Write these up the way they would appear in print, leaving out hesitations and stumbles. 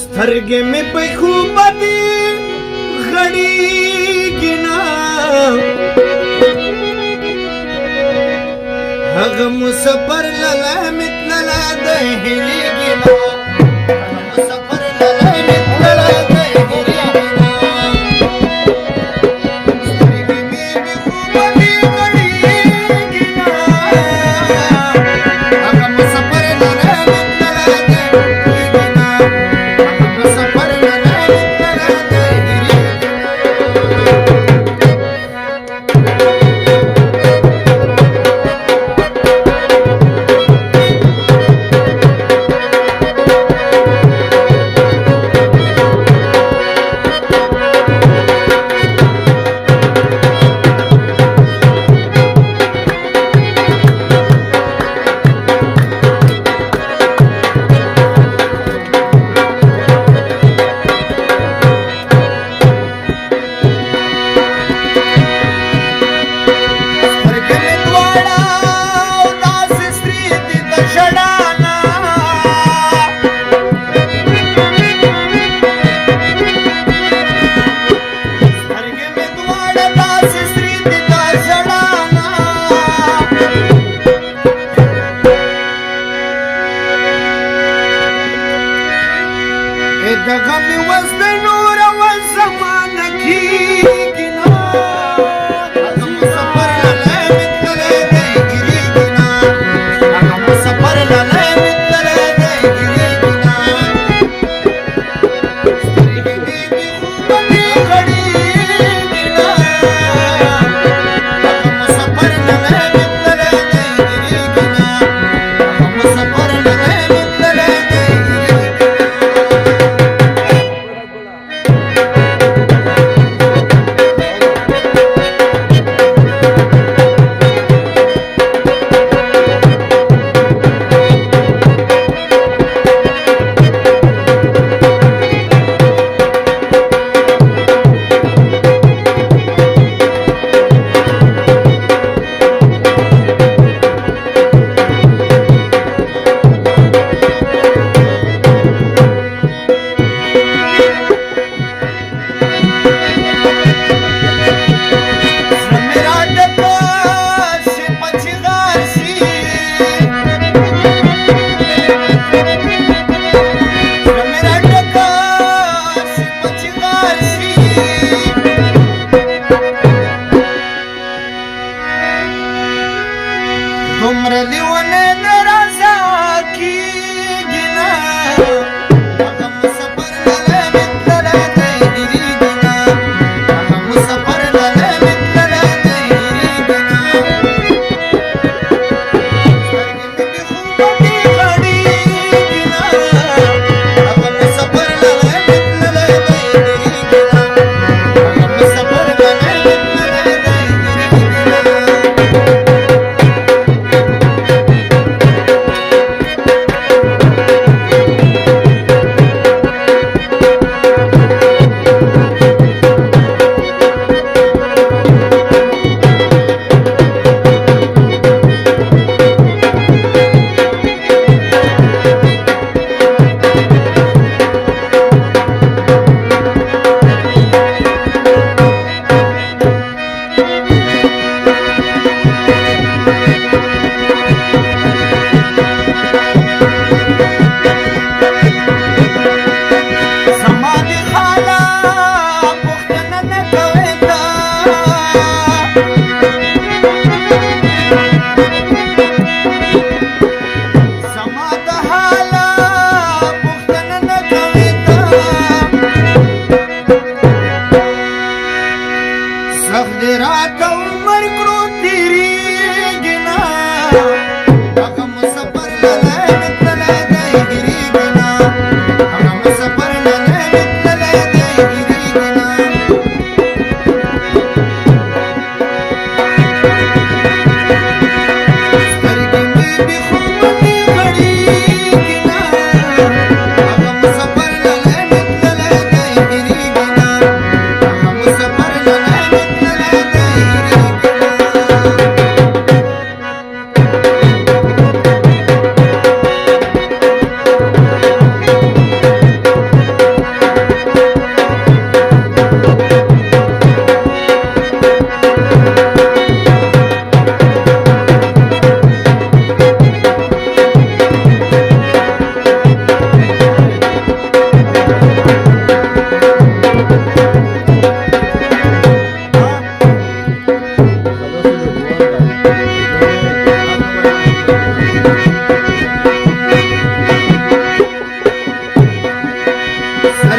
سترګې مې په خوب دي غړېږي نه هغه مسافر لاله مې تلله دی هېرېږي نه هغه مسافر لاله مې تلله دی هېرېږي نه سترګې مې په خوب دي غړېږي نه هغه مسافر لاله مې تلله دی هېرېږي نه هغه مسافر لاله مې تلله دی هېرېږي دغه مې وس د نور او زمانه کېږي نه هغه مسافر لاله مې تللی دی هېرېږي نه هغه مسافر لاله مې تللی دی هېرېږي نه سترګې مې بې خوبه دي غړېږي نه هغه مسافر لاله مې تللی دی هېرېږي نه هغه مسافر لاله مې تللی دی هېرېږي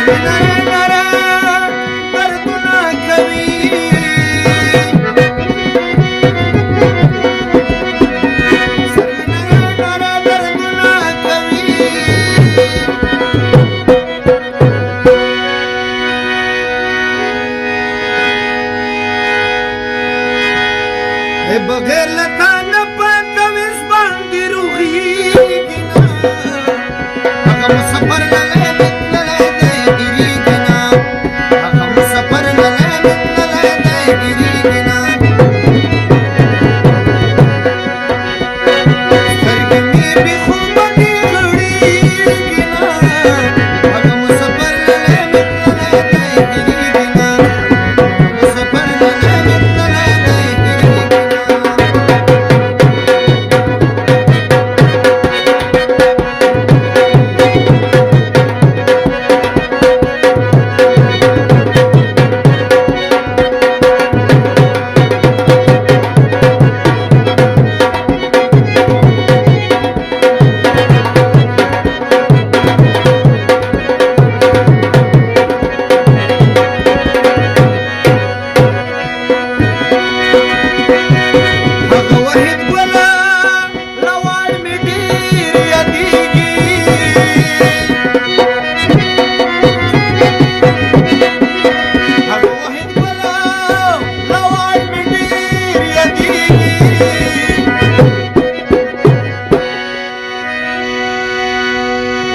نره نره دردونه کوي بغیر لتا نه پته وس باندې روغېږي نه هغه مسافر لاله متللی دی ګېرېږي نه هغه مسافر لاله متللی دی ګېرېږي نه سترګې مې بې خوبه دي غړېږي نه هغه مسافر لاله متللی دی ګېرېږي نه مسافر لاله متللی دی ګېرېږي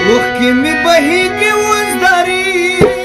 اوښکې مې بهېږي اوس درېږي